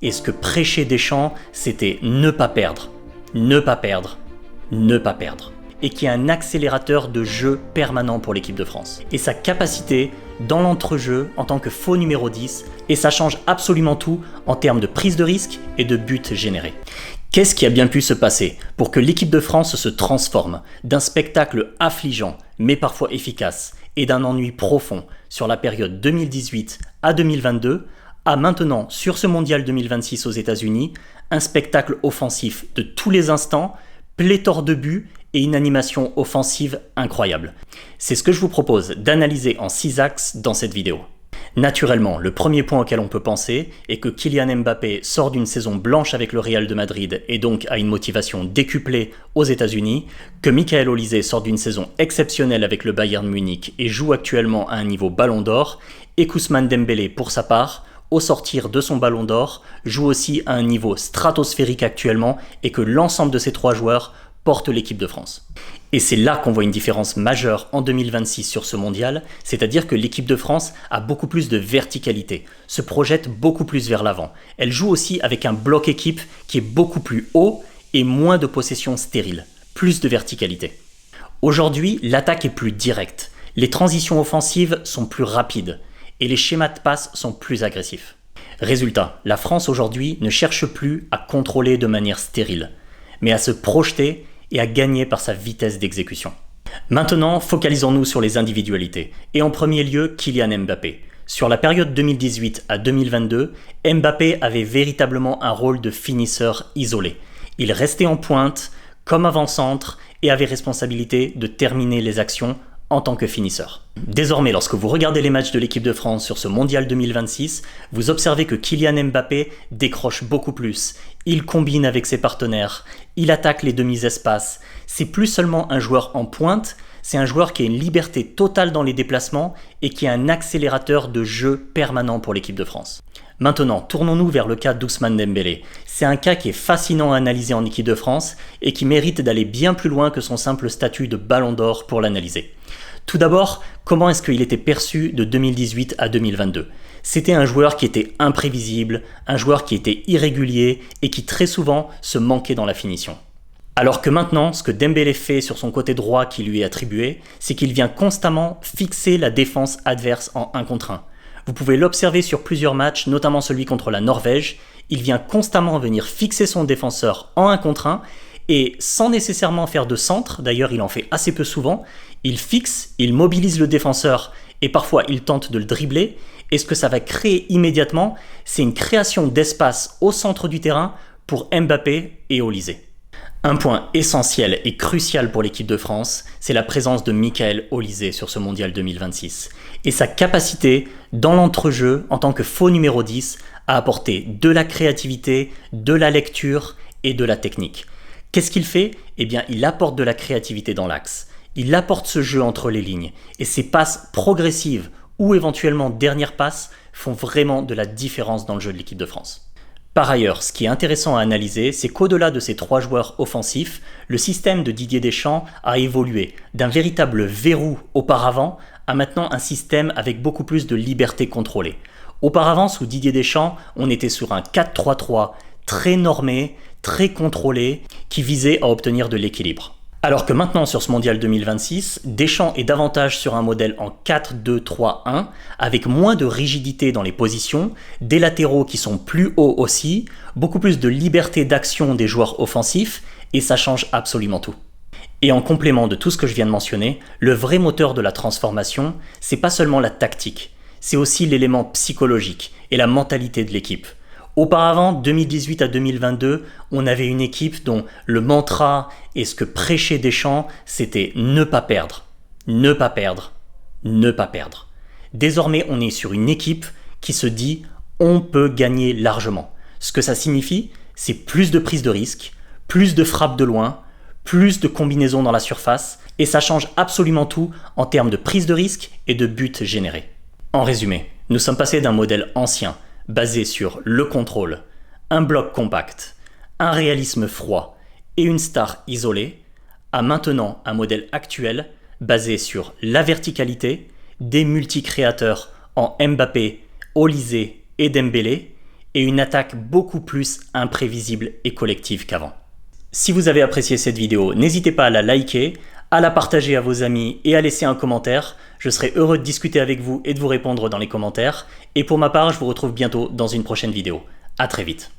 et ce que prêchait Deschamps, c'était ne pas perdre, ne pas perdre, ne pas perdre. Et qui est un accélérateur de jeu permanent pour l'équipe de France. Et sa capacité dans l'entrejeu en tant que faux numéro 10, et ça change absolument tout en termes de prise de risque et de buts générés. Qu'est-ce qui a bien pu se passer pour que l'équipe de France se transforme d'un spectacle affligeant, mais parfois efficace, et d'un ennui profond sur la période 2018 à 2022, à maintenant, sur ce mondial 2026 aux États-Unis, un spectacle offensif de tous les instants, pléthore de buts et une animation offensive incroyable. C'est ce que je vous propose d'analyser en 6 axes dans cette vidéo. Naturellement, le premier point auquel on peut penser est que Kylian Mbappé sort d'une saison blanche avec le Real de Madrid et donc a une motivation décuplée aux États-Unis, que Michael Olise sort d'une saison exceptionnelle avec le Bayern Munich et joue actuellement à un niveau Ballon d'Or, et qu'Ousmane Dembélé, pour sa part, au sortir de son Ballon d'Or, joue aussi à un niveau stratosphérique actuellement et que l'ensemble de ces 3 joueurs porte l'équipe de France. Et c'est là qu'on voit une différence majeure en 2026 sur ce mondial, c'est-à-dire que l'équipe de France a beaucoup plus de verticalité, se projette beaucoup plus vers l'avant. Elle joue aussi avec un bloc équipe qui est beaucoup plus haut et moins de possession stérile, plus de verticalité. Aujourd'hui, l'attaque est plus directe, les transitions offensives sont plus rapides et les schémas de passe sont plus agressifs. Résultat, la France aujourd'hui ne cherche plus à contrôler de manière stérile, mais à se projeter et à gagner par sa vitesse d'exécution. Maintenant, focalisons-nous sur les individualités, et en premier lieu Kylian Mbappé. Sur la période 2018 à 2022, Mbappé avait véritablement un rôle de finisseur isolé. Il restait en pointe, comme avant-centre, et avait responsabilité de terminer les actions en tant que finisseur. Désormais, lorsque vous regardez les matchs de l'équipe de France sur ce mondial 2026, vous observez que Kylian Mbappé décroche beaucoup plus. Il combine avec ses partenaires, il attaque les demi-espaces. C'est plus seulement un joueur en pointe, c'est un joueur qui a une liberté totale dans les déplacements et qui est un accélérateur de jeu permanent pour l'équipe de France. Maintenant, tournons-nous vers le cas d'Ousmane Dembélé. C'est un cas qui est fascinant à analyser en équipe de France et qui mérite d'aller bien plus loin que son simple statut de Ballon d'Or pour l'analyser. Tout d'abord, comment est-ce qu'il était perçu de 2018 à 2022 ? C'était un joueur qui était imprévisible, un joueur qui était irrégulier et qui très souvent se manquait dans la finition. Alors que maintenant, ce que Dembélé fait sur son côté droit qui lui est attribué, c'est qu'il vient constamment fixer la défense adverse en 1 contre 1. Vous pouvez l'observer sur plusieurs matchs, notamment celui contre la Norvège. Il vient constamment venir fixer son défenseur en 1 contre 1 et sans nécessairement faire de centre, d'ailleurs il en fait assez peu souvent, il fixe, il mobilise le défenseur et parfois il tente de le dribbler. Et ce que ça va créer immédiatement, c'est une création d'espace au centre du terrain pour Mbappé et Olise. Un point essentiel et crucial pour l'équipe de France, c'est la présence de Michael Olise sur ce mondial 2026 et sa capacité dans l'entrejeu en tant que faux numéro 10 à apporter de la créativité, de la lecture et de la technique. Qu'est-ce qu'il fait ? Eh bien, il apporte de la créativité dans l'axe. Il apporte ce jeu entre les lignes et ses passes progressives ou éventuellement dernières passes font vraiment de la différence dans le jeu de l'équipe de France. Par ailleurs, ce qui est intéressant à analyser, c'est qu'au-delà de ces 3 joueurs offensifs, le système de Didier Deschamps a évolué d'un véritable verrou auparavant à maintenant un système avec beaucoup plus de liberté contrôlée. Auparavant, sous Didier Deschamps, on était sur un 4-3-3 très normé, très contrôlé, qui visait à obtenir de l'équilibre. Alors que maintenant, sur ce mondial 2026, Deschamps est davantage sur un modèle en 4-2-3-1, avec moins de rigidité dans les positions, des latéraux qui sont plus hauts aussi, beaucoup plus de liberté d'action des joueurs offensifs, et ça change absolument tout. Et en complément de tout ce que je viens de mentionner, le vrai moteur de la transformation, c'est pas seulement la tactique, c'est aussi l'élément psychologique et la mentalité de l'équipe. Auparavant, 2018 à 2022, on avait une équipe dont le mantra et ce que prêchait Deschamps, c'était ne pas perdre, ne pas perdre, ne pas perdre. Désormais, on est sur une équipe qui se dit on peut gagner largement. Ce que ça signifie, c'est plus de prise de risque, plus de frappes de loin, plus de combinaisons dans la surface, et ça change absolument tout en termes de prise de risque et de buts générés. En résumé, nous sommes passés d'un modèle ancien, basé sur le contrôle, un bloc compact, un réalisme froid et une star isolée, à maintenant un modèle actuel basé sur la verticalité, des multicréateurs en Mbappé, Olise et Dembélé, et une attaque beaucoup plus imprévisible et collective qu'avant. Si vous avez apprécié cette vidéo, n'hésitez pas à la liker, à la partager à vos amis et à laisser un commentaire. Je serai heureux de discuter avec vous et de vous répondre dans les commentaires. Et pour ma part, je vous retrouve bientôt dans une prochaine vidéo. À très vite.